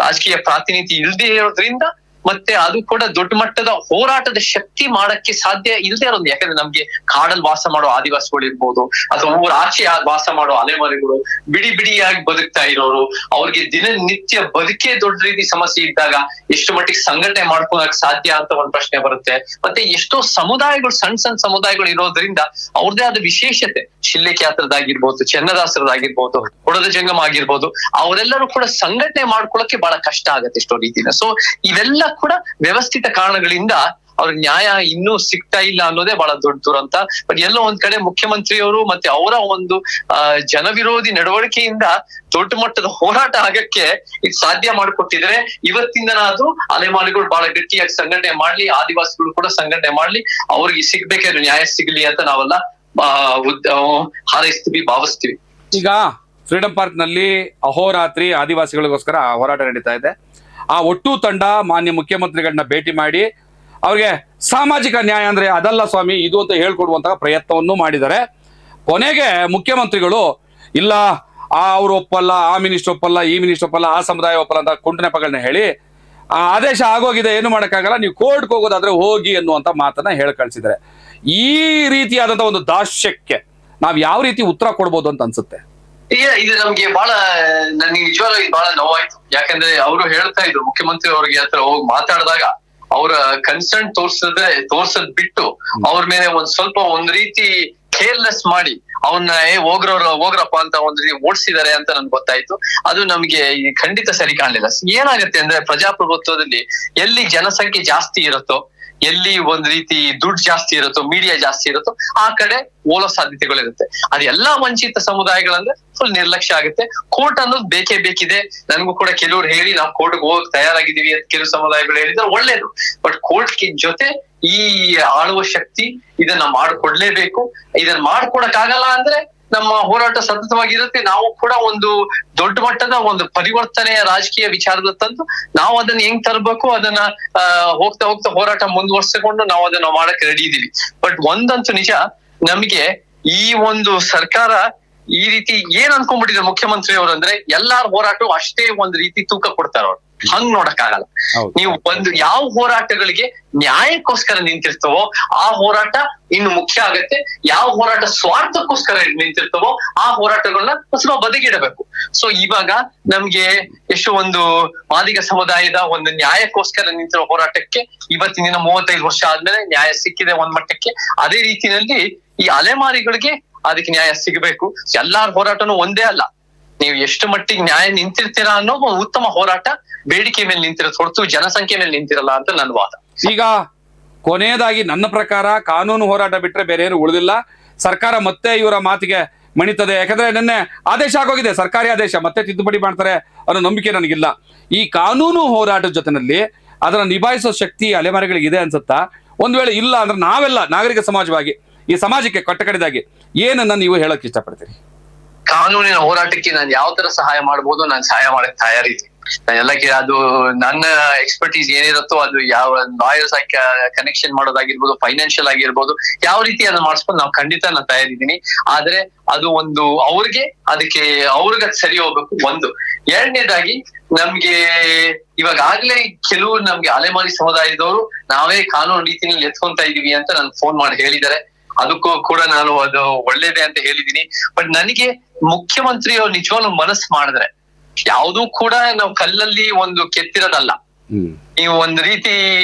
ರಾಜಕೀಯ ಪ್ರಾತಿನಿಧ್ಯ ಇಲ್ಲದೆ ಇರೋದ್ರಿಂದ ಮತ್ತೆ ಅದು ಕೂಡ ದೊಡ್ಡ ಮಟ್ಟದ ಹೋರಾಟದ ಶಕ್ತಿ ಮಾಡಕ್ಕೆ ಸಾಧ್ಯ ಇಲ್ಲದೆ ಇರೋದು. ಯಾಕಂದ್ರೆ ನಮ್ಗೆ ಕಾಡಲ್ಲಿ ವಾಸ ಮಾಡೋ ಆದಿವಾಸಿಗಳು ಇರ್ಬೋದು ಅಥವಾ ಊರಾಚೆ ವಾಸ ಮಾಡೋ ಅಲೆಮಾರಿಗಳು, ಬಿಡಿ ಬಿಡಿಯಾಗಿ ಬದುಕ್ತಾ ಇರೋರು, ಅವ್ರಿಗೆ ದಿನನಿತ್ಯ ಬದುಕೇ ದೊಡ್ಡ ರೀತಿ ಸಮಸ್ಯೆ ಇದ್ದಾಗ ಎಷ್ಟು ಮಟ್ಟಿಗೆ ಸಂಘಟನೆ ಮಾಡ್ಕೊಳಕ್ ಸಾಧ್ಯ ಅಂತ ಒಂದ್ ಪ್ರಶ್ನೆ ಬರುತ್ತೆ. ಮತ್ತೆ ಎಷ್ಟೋ ಸಮುದಾಯಗಳು, ಸಣ್ಣ ಸಣ್ಣ ಸಮುದಾಯಗಳು ಇರೋದ್ರಿಂದ ಅವ್ರದೇ ಆದ ವಿಶೇಷತೆ, ಶಿಲ್ಲೆಕ್ಯಾತ್ರದಾಗಿರ್ಬೋದು, ಚೆನ್ನದಾಸರದಾಗಿರ್ಬೋದು, ಕೊಡದ ಜಂಗಮ ಆಗಿರ್ಬೋದು, ಅವರೆಲ್ಲರೂ ಕೂಡ ಸಂಘಟನೆ ಮಾಡ್ಕೊಳಕ್ಕೆ ಬಹಳ ಕಷ್ಟ ಆಗತ್ತೆ ಎಷ್ಟೋ ರೀತಿನ. ಸೊ ಇವೆಲ್ಲ ಕೂಡ ವ್ಯವಸ್ಥಿತ ಕಾರಣಗಳಿಂದ ಅವ್ರಿಗೆ ನ್ಯಾಯ ಇನ್ನೂ ಸಿಗ್ತಾ ಇಲ್ಲ ಅನ್ನೋದೇ ಬಹಳ ದೊಡ್ಡ ದುರಂತ. ಬಟ್ ಎಲ್ಲೋ ಒಂದ್ ಕಡೆ ಮುಖ್ಯಮಂತ್ರಿಯವರು ಮತ್ತೆ ಅವರ ಒಂದು ಜನವಿರೋಧಿ ನಡವಳಿಕೆಯಿಂದ ದೊಡ್ಡ ಮಟ್ಟದ ಹೋರಾಟ ಆಗಕ್ಕೆ ಇದು ಸಾಧ್ಯ ಮಾಡಿಕೊಟ್ಟಿದ್ರೆ ಇವತ್ತಿಂದನಾದ್ರೂ ಅಲೆಮಾರಿಗಳು ಬಹಳ ಗಟ್ಟಿಯಾಗಿ ಸಂಘಟನೆ ಮಾಡ್ಲಿ, ಆದಿವಾಸಿಗಳು ಕೂಡ ಸಂಘಟನೆ ಮಾಡ್ಲಿ, ಅವ್ರಿಗೆ ಸಿಗ್ಬೇಕಾದ್ರೆ ನ್ಯಾಯ ಸಿಗ್ಲಿ ಅಂತ ನಾವೆಲ್ಲ ಹಾರೈಸ್ತೀವಿ, ಭಾವಿಸ್ತೀವಿ. ಈಗ ಫ್ರೀಡಂ ಪಾರ್ಕ್ ನಲ್ಲಿ ಅಹೋರಾತ್ರಿ ಆದಿವಾಸಿಗಳಿಗೋಸ್ಕರ ಹೋರಾಟ ನಡೀತಾ ಇದೆ. ಆ ಒಟ್ಟು ತಂಡ ಮಾನ್ಯ ಮುಖ್ಯಮಂತ್ರಿಗಳನ್ನ ಭೇಟಿ ಮಾಡಿ ಅವ್ರಿಗೆ ಸಾಮಾಜಿಕ ನ್ಯಾಯ ಅಂದ್ರೆ ಅದಲ್ಲ ಸ್ವಾಮಿ ಇದು ಅಂತ ಹೇಳ್ಕೊಡುವಂತಹ ಪ್ರಯತ್ನವನ್ನು ಮಾಡಿದ್ದಾರೆ. ಕೊನೆಗೆ ಮುಖ್ಯಮಂತ್ರಿಗಳು ಇಲ್ಲ, ಅವ್ರು ಒಪ್ಪಲ್ಲ, ಆ ಮಿನಿಸ್ಟರ್ ಒಪ್ಪಲ್ಲ, ಈ ಮಿನಿಸ್ಟರ್ ಒಪ್ಪಲ್ಲ, ಆ ಸಮುದಾಯ ಒಪ್ಪಲ್ಲ ಅಂತ ಕುಂಟನೆಪಗಳನ್ನ ಹೇಳಿ ಆ ಆದೇಶ ಆಗೋಗಿದೆ, ಏನು ಮಾಡೋಕ್ಕಾಗಲ್ಲ, ನೀವು ಕೋರ್ಟ್ಗೆ ಹೋಗೋದಾದ್ರೆ ಹೋಗಿ ಅನ್ನುವಂತ ಮಾತನ್ನ ಹೇಳಿ ಕಳಿಸಿದ್ದಾರೆ. ಈ ರೀತಿಯಾದಂತಹ ಒಂದು ದಾಸ್ಯಕ್ಕೆ ನಾವ್ ಯಾವ ರೀತಿ ಉತ್ತರ ಕೊಡ್ಬೋದು ಅಂತ ಅನ್ಸುತ್ತೆ? ಇದು ನಮ್ಗೆ ಬಹಳ, ನನ್ಗೆ ನಿಜವಾಗ್ಲೂ ಇದು ಬಹಳ ನೋವಾಯ್ತು. ಯಾಕಂದ್ರೆ ಅವರು ಹೇಳ್ತಾ ಇದ್ರು, ಮುಖ್ಯಮಂತ್ರಿ ಅವ್ರಿಗೆ ಹತ್ರ ಹೋಗಿ ಮಾತಾಡಿದಾಗ ಅವರ ಕನ್ಸರ್ನ್ ತೋರ್ಸದ್ ಬಿಟ್ಟು ಅವ್ರ ಮೇಲೆ ಒಂದ್ ಸ್ವಲ್ಪ ಒಂದ್ ರೀತಿ ಕೇರ್ಲೆಸ್ ಮಾಡಿ ಅವನ್ನ ಹೋಗ್ರಪ್ಪ ಅಂತ ಒಂದ್ ರೀತಿ ಓಡಿಸಿದ್ದಾರೆ ಅಂತ ನನ್ಗೆ ಗೊತ್ತಾಯ್ತು. ಅದು ನಮ್ಗೆ ಖಂಡಿತ ಸರಿ ಕಾಣಲಿಲ್ಲ. ಏನಾಗತ್ತೆ ಅಂದ್ರೆ ಪ್ರಜಾಪ್ರಭುತ್ವದಲ್ಲಿ ಎಲ್ಲಿ ಜನಸಂಖ್ಯೆ ಜಾಸ್ತಿ ಇರುತ್ತೋ, ಎಲ್ಲಿ ಒಂದ್ ರೀತಿ ದುಡ್ಡು ಜಾಸ್ತಿ ಇರುತ್ತೋ, ಮೀಡಿಯಾ ಜಾಸ್ತಿ ಇರುತ್ತೋ ಆ ಕಡೆ ಓಲೋ ಸಾಧ್ಯತೆಗಳಿರುತ್ತೆ. ಅದೆಲ್ಲಾ ವಂಚಿತ ಸಮುದಾಯಗಳಂದ್ರೆ ಫುಲ್ ನಿರ್ಲಕ್ಷ್ಯ ಆಗುತ್ತೆ. ಕೋರ್ಟ್ ಅನ್ನೋದು ಬೇಕೇ ಬೇಕಿದೆ. ನನಗೂ ಕೂಡ ಕೆಲವ್ರು ಹೇಳಿ ನಾವು ಕೋರ್ಟ್ಗೆ ಹೋಗಕ್ ತಯಾರಾಗಿದ್ದೀವಿ ಅಂತ ಕೆಲವು ಸಮುದಾಯಗಳು ಹೇಳಿದ್ರೆ ಒಳ್ಳೇದು. ಬಟ್ ಕೋರ್ಟ್ ಜೊತೆ ಈ ಆಳುವ ಶಕ್ತಿ ಇದನ್ನ ಮಾಡ್ಕೊಡ್ಲೇಬೇಕು. ಇದನ್ನ ಮಾಡ್ಕೊಡಕ್ ಆಗಲ್ಲ ಅಂದ್ರೆ ನಮ್ಮ ಹೋರಾಟ ಸತತವಾಗಿರುತ್ತೆ. ನಾವು ಕೂಡ ಒಂದು ದೊಡ್ಡ ಮಟ್ಟದ ಒಂದು ಪರಿವರ್ತನೆಯ ರಾಜಕೀಯ ವಿಚಾರದ ತಂದು ನಾವು ಅದನ್ನ ಹೆಂಗ್ ತರಬೇಕು ಅದನ್ನ ಹೋಗ್ತಾ ಹೋಗ್ತಾ ಹೋರಾಟ ಮುಂದುವರ್ಸಿಕೊಂಡು ನಾವು ಅದನ್ನ ಮಾಡಕ್ ರೆಡಿ ಇದೀವಿ. ಬಟ್ ಒಂದಂತೂ ನಿಜ, ನಮ್ಗೆ ಈ ಒಂದು ಸರ್ಕಾರ ಈ ರೀತಿ ಏನ್ ಅನ್ಕೊಂಡ್ಬಿಟ್ಟಿದ್ರು ಮುಖ್ಯಮಂತ್ರಿ ಅವರು ಅಂದ್ರೆ ಎಲ್ಲಾರ ಹೋರಾಟ ಅಷ್ಟೇ ಒಂದ್ ರೀತಿ ತೂಕ ಕೊಡ್ತಾರ ಅವ್ರು. ಹಂಗ್ ನೋಡಕ್ ಆಗಲ್ಲ. ನೀವು ಒಂದು ಯಾವ ಹೋರಾಟಗಳಿಗೆ ನ್ಯಾಯಕ್ಕೋಸ್ಕರ ನಿಂತಿರ್ತವೋ ಆ ಹೋರಾಟ ಇನ್ನು ಮುಖ್ಯ ಆಗತ್ತೆ. ಯಾವ ಹೋರಾಟ ಸ್ವಾರ್ಥಕ್ಕೋಸ್ಕರ ನಿಂತಿರ್ತವೋ ಆ ಹೋರಾಟಗಳನ್ನ ಸ್ವಲ್ಪ ಬದಿಗಿಡಬೇಕು. ಸೊ ಇವಾಗ ನಮ್ಗೆ ಎಷ್ಟು ಒಂದು ಮಾದಿಗ ಸಮುದಾಯದ ಒಂದು ನ್ಯಾಯಕ್ಕೋಸ್ಕರ ನಿಂತಿರೋ ಹೋರಾಟಕ್ಕೆ ಇವತ್ತಿನ ದಿನ 35 ವರ್ಷ ಆದ್ಮೇಲೆ ನ್ಯಾಯ ಸಿಕ್ಕಿದೆ ಒಂದ್ ಮಟ್ಟಕ್ಕೆ. ಅದೇ ರೀತಿಯಲ್ಲಿ ಈ ಅಲೆಮಾರಿಗಳಿಗೆ ಅದಕ್ಕೆ ನ್ಯಾಯ ಸಿಗಬೇಕು. ಎಲ್ಲಾರ ಹೋರಾಟನೂ ಒಂದೇ ಅಲ್ಲ. ನೀವು ಎಷ್ಟು ಮಟ್ಟಿಗೆ ನ್ಯಾಯ ನಿಂತಿರ್ತೀರಾ ಅನ್ನೋ ಉತ್ತಮ ಹೋರಾಟ ಬೇಡಿಕೆ ಮೇಲೆ ನಿಂತಿರೋದು ಹೊರತು ಜನಸಂಖ್ಯೆ ಮೇಲೆ ನಿಂತಿರಲ್ಲ ಅಂತ ನನ್ನ ವಾದ. ಈಗ ಕೊನೆಯದಾಗಿ ನನ್ನ ಪ್ರಕಾರ ಕಾನೂನು ಹೋರಾಟ ಬಿಟ್ರೆ ಬೇರೆ ಏನು ಉಳಿದಿಲ್ಲ. ಸರ್ಕಾರ ಮತ್ತೆ ಇವರ ಮಾತಿಗೆ ಮಣಿತದೆ. ಯಾಕಂದ್ರೆ ನಿನ್ನೆ ಆದೇಶ ಆಗೋಗಿದೆ, ಸರ್ಕಾರಿ ಆದೇಶ, ಮತ್ತೆ ತಿದ್ದುಪಡಿ ಮಾಡ್ತಾರೆ ಅನ್ನೋ ನಂಬಿಕೆ ನನಗಿಲ್ಲ. ಈ ಕಾನೂನು ಹೋರಾಟದ ಜೊತೆನಲ್ಲಿ ಅದನ್ನ ನಿಭಾಯಿಸೋ ಶಕ್ತಿ ಅಲೆಮಾರಿಗಳಿಗೆ ಇದೆ ಅನ್ಸುತ್ತಾ? ಒಂದ್ ವೇಳೆ ಇಲ್ಲ ಅಂದ್ರೆ ನಾವೆಲ್ಲ ನಾಗರಿಕ ಸಮಾಜವಾಗಿ ಈ ಸಮಾಜಕ್ಕೆ ಕಟ್ಟಕಡೆದಾಗಿ ಏನನ್ನ ನೀವು ಹೇಳಕ್ ಇಷ್ಟಪಡ್ತೀರಿ? ಕಾನೂನಿನ ಹೋರಾಟಕ್ಕೆ ನಾನು ಯಾವ ತರ ಸಹಾಯ ಮಾಡ್ಬೋದು, ನಾನು ಸಹಾಯ ಮಾಡಕ್ ತಯಾರಿದ್ದೀನಿ. ಎಲ್ಲಕ್ಕೆ ಅದು ನನ್ನ ಎಕ್ಸ್ಪರ್ಟೀಸ್ ಏನಿರುತ್ತೋ ಅದು ಯಾವ ಲಾಯರ್ಸ್ ಕನೆಕ್ಷನ್ ಮಾಡೋದಾಗಿರ್ಬೋದು, ಫೈನಾನ್ಷಿಯಲ್ ಆಗಿರ್ಬೋದು, ಯಾವ ರೀತಿ ಅದನ್ನ ಮಾಡಿಸ್ಕೊಂಡು ನಾವು ಖಂಡಿತ ನಾನು ತಯಾರಿದ್ದೀನಿ. ಆದ್ರೆ ಅದು ಒಂದು ಅದಕ್ಕೆ ಅವ್ರಿಗೆ ಸರಿ ಹೋಗ್ಬೇಕು. ಒಂದು ಎರಡನೇದಾಗಿ ನಮ್ಗೆ ಇವಾಗ ಆಗ್ಲೇ ಕೆಲವು ನಮ್ಗೆ ಅಲೆಮಾರಿ ಸಮುದಾಯದವರು ನಾವೇ ಕಾನೂನು ರೀತಿಯಲ್ಲಿ ಎತ್ಕೊಂತ ಇದೀವಿ ಅಂತ ನನ್ ಫೋನ್ ಮಾಡಿ ಹೇಳಿದ್ದಾರೆ. ಅದಕ್ಕೂ ಕೂಡ ನಾನು ಅದು ಒಳ್ಳೇದೇ ಅಂತ ಹೇಳಿದೀನಿ. ಬಟ್ ನನಗೆ ಮುಖ್ಯಮಂತ್ರಿ ಅವ್ರು ನಿಜವಾಗ್ಲೂ ಮನಸ್ಸು ಮಾಡಿದ್ರೆ ಯಾವ್ದು ಕೂಡ ನಾವು ಕಲ್ಲಲ್ಲಿ ಒಂದು ಕೆತ್ತಿರೋದಲ್ಲ. ನೀವು ಒಂದ್ ರೀತಿ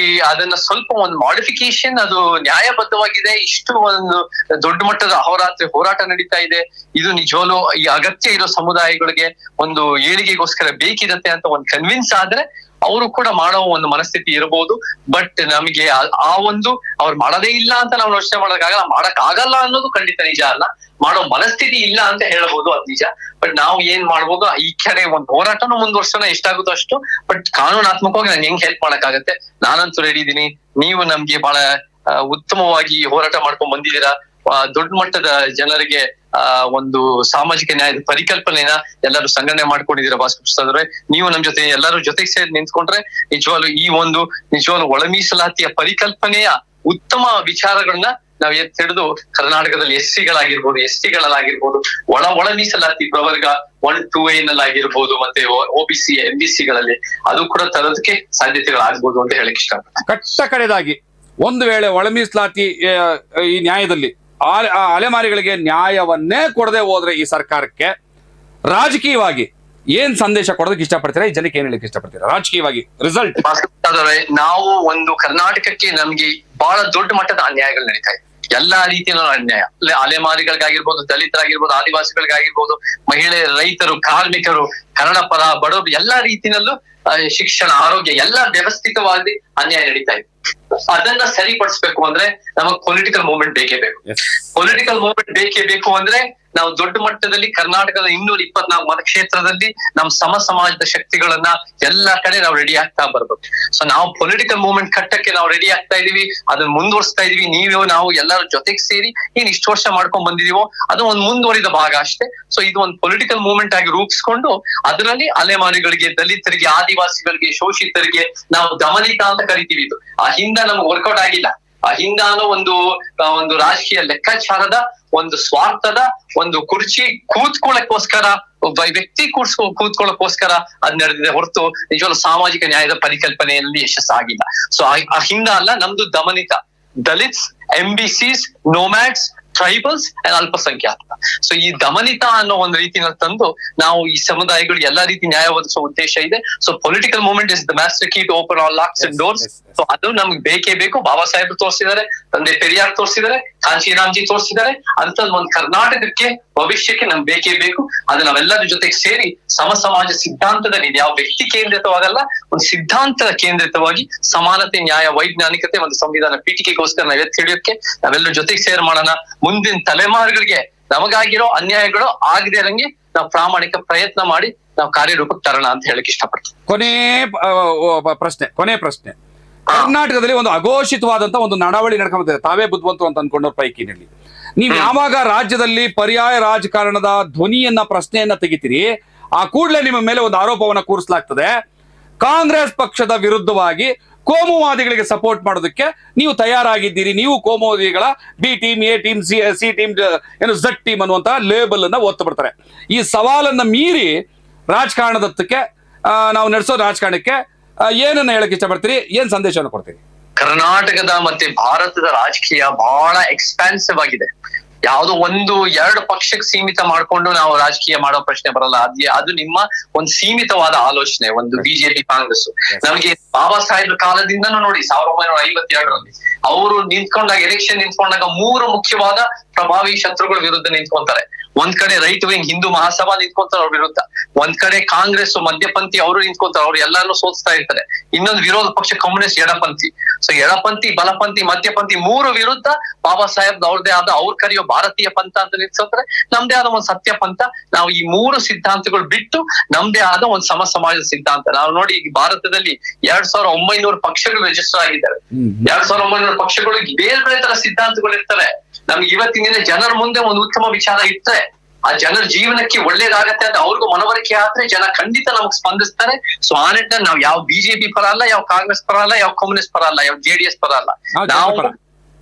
ಅದನ್ನ ಸ್ವಲ್ಪ ಒಂದು ಮಾಡಿಫಿಕೇಶನ್, ಅದು ನ್ಯಾಯಬದ್ಧವಾಗಿದೆ. ಇಷ್ಟು ಒಂದು ದೊಡ್ಡ ಮಟ್ಟದ ಅಹೋರಾತ್ರಿ ಹೋರಾಟ ನಡೀತಾ ಇದೆ. ಇದು ನಿಜವಾಗ್ಲೂ ಈ ಅಗತ್ಯ ಇರೋ ಸಮುದಾಯಗಳಿಗೆ ಒಂದು ಏಳಿಗೆಗೋಸ್ಕರ ಬೇಕಿರತ್ತೆ ಅಂತ ಒಂದು ಕನ್ವಿನ್ಸ್ ಆದ್ರೆ ಅವರು ಕೂಡ ಮಾಡೋ ಒಂದು ಮನಸ್ಥಿತಿ ಇರಬಹುದು. ಬಟ್ ನಮಗೆ ಆ ಒಂದು ಅವ್ರು ಮಾಡೋದೇ ಇಲ್ಲ ಅಂತ ನಾವು ಯೋಚನೆ ಮಾಡಕ್ ಆಗಲ್ಲ ಅನ್ನೋದು ಖಂಡಿತ ನಿಜ ಅಲ್ಲ. ಮಾಡೋ ಮನಸ್ಥಿತಿ ಇಲ್ಲ ಅಂತ ಹೇಳ್ಬೋದು, ಅದು ನಿಜ. ಬಟ್ ನಾವು ಏನ್ ಮಾಡ್ಬೋದು, ಈ ಕಡೆ ಒಂದು ಹೋರಾಟನೂ ಮುಂದುವರ್ಸೋಣ ಎಷ್ಟಾಗುತ್ತೋ ಅಷ್ಟು. ಬಟ್ ಕಾನೂನಾತ್ಮಕವಾಗಿ ನಾನು ಹೆಂಗ್ ಹೆಲ್ಪ್ ಮಾಡಕ್ಕಾಗತ್ತೆ ನಾನಂತೂ ರೆಡಿ ಇದೀನಿ. ನೀವು ನಮ್ಗೆ ಬಹಳ ಉತ್ತಮವಾಗಿ ಹೋರಾಟ ಮಾಡ್ಕೊಂಡ್ ಬಂದಿದ್ದೀರಾ. ದೊಡ್ಡ ಮಟ್ಟದ ಜನರಿಗೆ ಒಂದು ಸಾಮಾಜಿಕ ನ್ಯಾಯದ ಪರಿಕಲ್ಪನೆನ ಎಲ್ಲರೂ ಸಂಘಟನೆ ಮಾಡ್ಕೊಂಡಿದ್ದೀರಾ ಭಾಸ್ಕರ್. ನೀವು ನಮ್ ಜೊತೆ ಎಲ್ಲರೂ ಜೊತೆಗೆ ಸೇರಿ ನಿಂತ್ಕೊಂಡ್ರೆ ನಿಜವಾಗ್ಲು ಒಳ ಮೀಸಲಾತಿಯ ಪರಿಕಲ್ಪನೆಯ ಉತ್ತಮ ವಿಚಾರಗಳನ್ನ ನಾವ್ ಹಿಡಿದು ಕರ್ನಾಟಕದಲ್ಲಿ ಎಸ್ಟಿಗಳಲ್ಲಾಗಿರ್ಬೋದು, ಒಳ ಮೀಸಲಾತಿ ಪ್ರವರ್ಗ 1, 2A ನಲ್ಲಾಗಿರ್ಬೋದು, ಮತ್ತೆ OBC, MBC ಗಳಲ್ಲಿ ಅದು ಕೂಡ ತರೋದಕ್ಕೆ ಸಾಧ್ಯತೆಗಳಾಗ್ಬೋದು ಅಂತ ಹೇಳಕ್ ಇಷ್ಟಪಡ್ತೀನಿ. ಕಟ್ಟ ಕಡೆದಾಗಿ ಒಂದು ವೇಳೆ ಒಳ ಮೀಸಲಾತಿ ಈ ನ್ಯಾಯದಲ್ಲಿ ಅಲೆಮಾರಿಗಳಿಗೆ ನ್ಯಾಯವನ್ನೇ ಕೊಡದೆ ಹೋದ್ರೆ ಈ ಸರ್ಕಾರಕ್ಕೆ ರಾಜಕೀಯವಾಗಿ ಏನ್ ಸಂದೇಶ ಕೊಡೋದಕ್ಕೆ ಇಷ್ಟಪಡ್ತೀರಾ? ಈ ಜನಕ್ಕೆ ಏನ್ ಹೇಳಕ್ ಇಷ್ಟಪಡ್ತೀರಾ ರಾಜಕೀಯವಾಗಿ? ರಿಸಲ್ಟ್ ನಾವು ಒಂದು ಕರ್ನಾಟಕಕ್ಕೆ ನಮ್ಗೆ ಬಹಳ ದೊಡ್ಡ ಮಟ್ಟದ ಅನ್ಯಾಯಗಳು ನಡೀತಾ ಇದೆ. ಎಲ್ಲಾ ರೀತಿಯ ಅನ್ಯಾಯ, ಅಲೆಮಾರಿಗಳಿಗಾಗಿರ್ಬೋದು, ದಲಿತರಾಗಿರ್ಬೋದು, ಆದಿವಾಸಿಗಳಿಗಾಗಿರ್ಬೋದು, ಮಹಿಳೆ, ರೈತರು, ಕಾರ್ಮಿಕರು, ಕನ್ನಡ ಪರ, ಬಡವರು, ಎಲ್ಲಾ ರೀತಿಯಲ್ಲೂ ಶಿಕ್ಷಣ, ಆರೋಗ್ಯ ಎಲ್ಲ ವ್ಯವಸ್ಥಿತವಾಗಿ ಅನ್ಯಾಯ ನಡೀತಾ ಇದೆ. ಅದನ್ನ ಸರಿಪಡಿಸ್ಬೇಕು ಅಂದ್ರೆ ನಮಗ್ ಪೊಲಿಟಿಕಲ್ ಮೂವ್ಮೆಂಟ್ ಬೇಕೇ ಬೇಕು. ಪೊಲಿಟಿಕಲ್ ಮೂವ್ಮೆಂಟ್ ಬೇಕೇ ಬೇಕು ಅಂದ್ರೆ ನಾವು ದೊಡ್ಡ ಮಟ್ಟದಲ್ಲಿ ಕರ್ನಾಟಕದ 224 ಮತಕ್ಷೇತ್ರದಲ್ಲಿ ನಮ್ ಸಮಾಜದ ಶಕ್ತಿಗಳನ್ನ ಎಲ್ಲಾ ಕಡೆ ನಾವು ರೆಡಿ ಆಗ್ತಾ ಬರ್ಬೇಕು. ಸೊ ನಾವು ಪೊಲಿಟಿಕಲ್ ಮೂವ್ಮೆಂಟ್ ಕಟ್ಟಕ್ಕೆ ನಾವು ರೆಡಿ ಆಗ್ತಾ ಇದೀವಿ, ಅದನ್ನ ಮುಂದುವರಿಸ್ತಾ ಇದೀವಿ. ನಾವು ಎಲ್ಲರೂ ಜೊತೆಗೆ ಸೇರಿ ಏನ್ ಇಷ್ಟು ವರ್ಷ ಮಾಡ್ಕೊಂಡ್ ಬಂದಿದೀವೋ ಅದು ಒಂದು ಮುಂದುವರಿದ ಭಾಗ ಅಷ್ಟೇ. ಸೊ ಇದು ಒಂದು ಪೊಲಿಟಿಕಲ್ ಮೂವ್ಮೆಂಟ್ ಆಗಿ ರೂಪಿಸ್ಕೊಂಡು ಅದರಲ್ಲಿ ಅಲೆಮಾರಿಗಳಿಗೆ, ದಲಿತರಿಗೆ, ಆದಿವಾಸಿಗಳಿಗೆ, ಶೋಷಿತರಿಗೆ ನಾವು ದಮನಿತ ಅಂತ ಕರಿತೀವಿ. ಇದು ಆ ಹಿಂದ ನಮ್ಗೆ ವರ್ಕೌಟ್ ಆಗಿಲ್ಲ. ಆ ಹಿಂದ ಅನ್ನೋ ಒಂದು ರಾಜಕೀಯ ಲೆಕ್ಕಾಚಾರದ, ಒಂದು ಸ್ವಾರ್ಥದ, ಒಂದು ಕುರ್ಚಿ ಕೂತ್ಕೊಳ್ಳೋಕ್ಕೋಸ್ಕರ, ಒಬ್ಬ ವ್ಯಕ್ತಿ ಕೂತ್ಕೊಳ್ಳೋಕ್ಕೋಸ್ಕರ ಅದ್ ನಡೆದಿದೆ ಹೊರತು ನಿಜವಾಗ್ಲೂ ಸಾಮಾಜಿಕ ನ್ಯಾಯದ ಪರಿಕಲ್ಪನೆಯಲ್ಲಿ ಯಶಸ್ಸಾಗಿಲ್ಲ. ಸೊ ಆ ಹಿಂದ ಅಲ್ಲ, ನಮ್ದು ದಮನಿತ ದಲಿತ್ಸ್, MBCs, ನೋಮ್ಯಾಡ್ಸ್, ಟ್ರೈಬಲ್ಸ್ ಅಂಡ್ ಅಲ್ಪಸಂಖ್ಯಾತ. ಸೊ ಈ ದಮನಿತ ಅನ್ನೋ ಒಂದು ರೀತಿಯಲ್ಲಿ ತಂದು ನಾವು ಈ ಸಮುದಾಯಗಳು ಎಲ್ಲಾ ರೀತಿ ನ್ಯಾಯ ಒದಗಿಸುವ ಉದ್ದೇಶ ಇದೆ. So political movement is the master key to open all locks and doors. So ಅದು ನಮ್ಗೆ ಬೇಕೇ ಬೇಕು. ಬಾಬಾ ಸಾಹೇಬ್ ತೋರಿಸಿದ್ದಾರೆ, ತಂದೆ ಪೆರಿಯಾರ್ ತೋರಿಸಿದ್ದಾರೆ, ಕಾಂಚೀರಾಮ್ಜಿ ತೋರಿಸಿದ್ದಾರೆ. ಅಂತದ್ ಒಂದು ಕರ್ನಾಟಕಕ್ಕೆ ಭವಿಷ್ಯಕ್ಕೆ ನಮ್ಗೆ ಬೇಕೇ ಬೇಕು. ಅದು ನಾವೆಲ್ಲರ ಜೊತೆಗೆ ಸೇರಿ ಸಮಾಜ ಸಿದ್ಧಾಂತದಲ್ಲಿ ಯಾವ ವ್ಯಕ್ತಿ ಕೇಂದ್ರಿತವಾಗಲ್ಲ, ಒಂದು ಸಿದ್ಧಾಂತ ಕೇಂದ್ರಿತವಾಗಿ ಸಮಾನತೆ, ನ್ಯಾಯ, ವೈಜ್ಞಾನಿಕತೆ, ಒಂದು ಸಂವಿಧಾನ ಪೀಠಿಕೆಗೋಸ್ಕರ ನಾವು ಎತ್ತಿ ಹಿಡಿಯೋಕೆ ನಾವೆಲ್ಲರ ಜೊತೆಗೆ ಸೇರ್ ಮಾಡೋಣ. ಮುಂದಿನ ತಲೆಮಾರುಗಳಿಗೆ ನಮಗಾಗಿರೋ ಅನ್ಯಾಯಗಳು ಆಗದೆ ಇರಂಗೆ ನಾವು ಪ್ರಾಮಾಣಿಕ ಪ್ರಯತ್ನ ಮಾಡಿ ನಾವು ಕಾರ್ಯರೂಪಕ್ಕೆ ತರೋಣ ಅಂತ ಹೇಳಕ್ ಇಷ್ಟಪಡ್ತೀನಿ. ಕೊನೆ ಪ್ರಶ್ನೆ. ಕರ್ನಾಟಕದಲ್ಲಿ ಒಂದು ಅಘೋಷಿತವಾದಂತ ಒಂದು ನಡವಳಿ ನಡ್ಕೊಂಬಂದಿದೆ, ತಾವೇ ಬುದ್ಧಿವಂತರು ಅಂತ ಅನ್ಕೊಂಡವ್ರ ಪೈಕಿನಲ್ಲಿ. ನೀವು ಯಾವಾಗ ರಾಜ್ಯದಲ್ಲಿ ಪರ್ಯಾಯ ರಾಜಕಾರಣದ ಧ್ವನಿಯನ್ನ, ಪ್ರಶ್ನೆಯನ್ನ ತೆಗಿತೀರಿ, ಆ ಕೂಡಲೇ ನಿಮ್ಮ ಮೇಲೆ ಒಂದು ಆರೋಪವನ್ನ ಕೂರಿಸಲಾಗ್ತದೆ. ಕಾಂಗ್ರೆಸ್ ಪಕ್ಷದ ವಿರುದ್ಧವಾಗಿ ಕೋಮುವಾದಿಗಳಿಗೆ ಸಪೋರ್ಟ್ ಮಾಡೋದಕ್ಕೆ ನೀವು ತಯಾರಾಗಿದ್ದೀರಿ, ನೀವು ಕೋಮುವಾದಿಗಳ B team, A team, C team, ಏನು ಝಡ್ ಟೀಮ್ ಅನ್ನುವಂತ ಲೇಬಲ್ ಅನ್ನ ಒತ್ತು ಬಿಡ್ತಾರೆ. ಈ ಸವಾಲನ್ನ ಮೀರಿ ರಾಜಕಾರಣದತ್ತಕ್ಕೆ ನಾವು ನಡೆಸೋ ರಾಜಕಾರಣಕ್ಕೆ ಏನನ್ನ ಹೇಳಕ್ ಇಷ್ಟಪಡ್ತೀರಿ, ಏನ್ ಸಂದೇಶವನ್ನು ಕೊಡ್ತೀರಿ? ಕರ್ನಾಟಕದ ಮತ್ತೆ ಭಾರತದ ರಾಜಕೀಯ ಬಹಳ ಎಕ್ಸ್ಪಾನ್ಸಿವ್ ಆಗಿದೆ. ಯಾವುದೋ ಒಂದು ಎರಡು ಪಕ್ಷಕ್ಕೆ ಸೀಮಿತ ಮಾಡ್ಕೊಂಡು ನಾವು ರಾಜಕೀಯ ಮಾಡೋ ಪ್ರಶ್ನೆ ಬರಲ್ಲ. ಅದು ನಿಮ್ಮ ಒಂದು ಸೀಮಿತವಾದ ಆಲೋಚನೆ, ಒಂದು ಬಿಜೆಪಿ ಕಾಂಗ್ರೆಸ್. ನಮಗೆ ಬಾಬಾ ಸಾಹೇಬ್ರ ಕಾಲದಿಂದನೂ ನೋಡಿ, 1952ರಲ್ಲಿ ಅವರು ನಿಂತ್ಕೊಂಡಾಗ, ಎಲೆಕ್ಷನ್ ನಿಂತ್ಕೊಂಡಾಗ 3 ಮುಖ್ಯವಾದ ಪ್ರಭಾವಿ ಶತ್ರುಗಳ ವಿರುದ್ಧ ನಿಂತ್ಕೊಂತಾರೆ. ಒಂದ್ ಕಡೆ ರೈಟ್ ವಿಂಗ್ ಹಿಂದೂ ಮಹಾಸಭಾ ನಿಂತ್ಕೊಂತಾರೆ ಅವ್ರ ವಿರುದ್ಧ, ಒಂದ್ ಕಡೆ ಕಾಂಗ್ರೆಸ್ ಮಧ್ಯಪಂಥಿ ಅವರು ನಿಂತ್ಕೊಂತಾರೆ, ಅವ್ರು ಎಲ್ಲಾನು ಸೋಲಿಸ್ತಾ ಇರ್ತಾರೆ. ಇನ್ನೊಂದು ವಿರೋಧ ಪಕ್ಷ ಕಮ್ಯುನಿಸ್ಟ್ ಎಡಪಂಥಿ. ಸೊ ಎಡಪಂಥಿ, ಬಲಪಂಥಿ, ಮಧ್ಯಪಂಥಿ 3 ವಿರುದ್ಧ ಬಾಬಾ ಸಾಹೇಬ್ ಅವ್ರದೇ ಆದ, ಅವ್ರು ಕರೆಯೋ ಭಾರತೀಯ ಪಂಥ ಅಂತ ನಿಲ್ಸೋತಾರೆ. ನಮ್ದೇ ಆದ ಒಂದು ಸತ್ಯ ಪಂಥ. ನಾವು ಈ 3 ಸಿದ್ಧಾಂತಗಳು ಬಿಟ್ಟು ನಮ್ದೇ ಆದ ಒಂದು ಸಮಾಜದ ಸಿದ್ಧಾಂತ. ನಾವು ನೋಡಿ, ಈಗ ಭಾರತದಲ್ಲಿ 2900 ಪಕ್ಷಗಳು ರಿಜಿಸ್ಟರ್ ಆಗಿದ್ದಾರೆ. 2900 ಪಕ್ಷಗಳು ಬೇರೆ ಬೇರೆ ತರ ಸಿದ್ಧಾಂತಗಳು ಇರ್ತವೆ. ನಮ್ಗೆ ಇವತ್ತಿನ ದಿನ ಜನರ ಮುಂದೆ ಒಂದು ಉತ್ತಮ ವಿಚಾರ ಇರ್ತದೆ, ಆ ಜನರ ಜೀವನಕ್ಕೆ ಒಳ್ಳೇದಾಗತ್ತೆ ಅಂತ ಅವ್ರಿಗೂ ಮನವರಿಕೆ ಆದ್ರೆ ಜನ ಖಂಡಿತ ನಮಗ್ ಸ್ಪಂದಿಸ್ತಾರೆ. ಸೊ ಆ ನಿಟ್ಟಿನಲ್ಲಿ ನಾವು ಯಾವ ಬಿಜೆಪಿ ಪರ ಅಲ್ಲ, ಯಾವ ಕಾಂಗ್ರೆಸ್ ಪರ ಅಲ್ಲ, ಯಾವ ಕಮ್ಯುನಿಸ್ಟ್ ಪರ ಅಲ್ಲ, ಯಾವ JDS ಪರ ಅಲ್ಲ.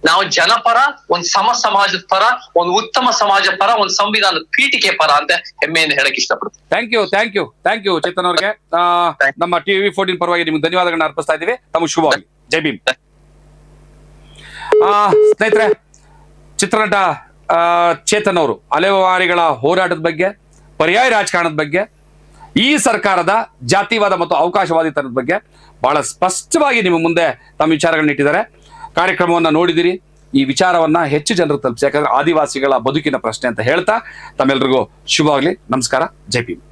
ನಾವು ಜನಪರ, ಒಂದು ಸಮಾಜದ ಪರ, ಒಂದು ಉತ್ತಮ ಸಮಾಜ ಪರ, ಒಂದು ಸಂವಿಧಾನದ ಪೀಠಿಕೆ ಪರ ಅಂತ ಹೆಮ್ಮೆಯಿಂದ ಹೇಳಕ್ ಇಷ್ಟಪಡ್ತೀನಿ. ಥ್ಯಾಂಕ್ ಯು ಚೇತನ್ ಅವ್ರಿಗೆ. ನಮ್ಮ TV14 ಪರವಾಗಿ ನಿಮ್ಗೆ ಧನ್ಯವಾದಗಳನ್ನ ಅರ್ಪಿಸ್ತಾ ಇದ್ದೀವಿ. ತಮಗೆ ಶುಭವಾಗಿ. ಜೈ ಭೀಮ್. ಸ್ನೇಹಿತರೆ, ಚಿತ್ರನಟ ಚೇತನ್ ಅವರು ಅಲೆಮಾರಿಗಳ ಹೋರಾಟದ ಬಗ್ಗೆ, ಪರ್ಯಾಯ ರಾಜಕಾರಣದ ಬಗ್ಗೆ, ಈ ಸರ್ಕಾರದ ಜಾತಿವಾದ ಮತ್ತು ಅವಕಾಶವಾದಿತನದ ಬಗ್ಗೆ ಬಹಳ ಸ್ಪಷ್ಟವಾಗಿ ನಿಮ್ಮ ಮುಂದೆ ತಮ್ಮ ವಿಚಾರಗಳನ್ನ ಇಟ್ಟಿದ್ದಾರೆ. ಕಾರ್ಯಕ್ರಮವನ್ನ ನೋಡಿದಿರಿ. ಈ ವಿಚಾರವನ್ನ ಹೆಚ್ಚು ಜನರು ತಲುಪಿಸಿ, ಯಾಕಂದ್ರೆ ಆದಿವಾಸಿಗಳ ಬದುಕಿನ ಪ್ರಶ್ನೆ ಅಂತ ಹೇಳ್ತಾ ತಮ್ಮೆಲ್ಲರಿಗೂ ಶುಭವಾಗಲಿ. ನಮಸ್ಕಾರ. ಜೈ ಭೀಮ್.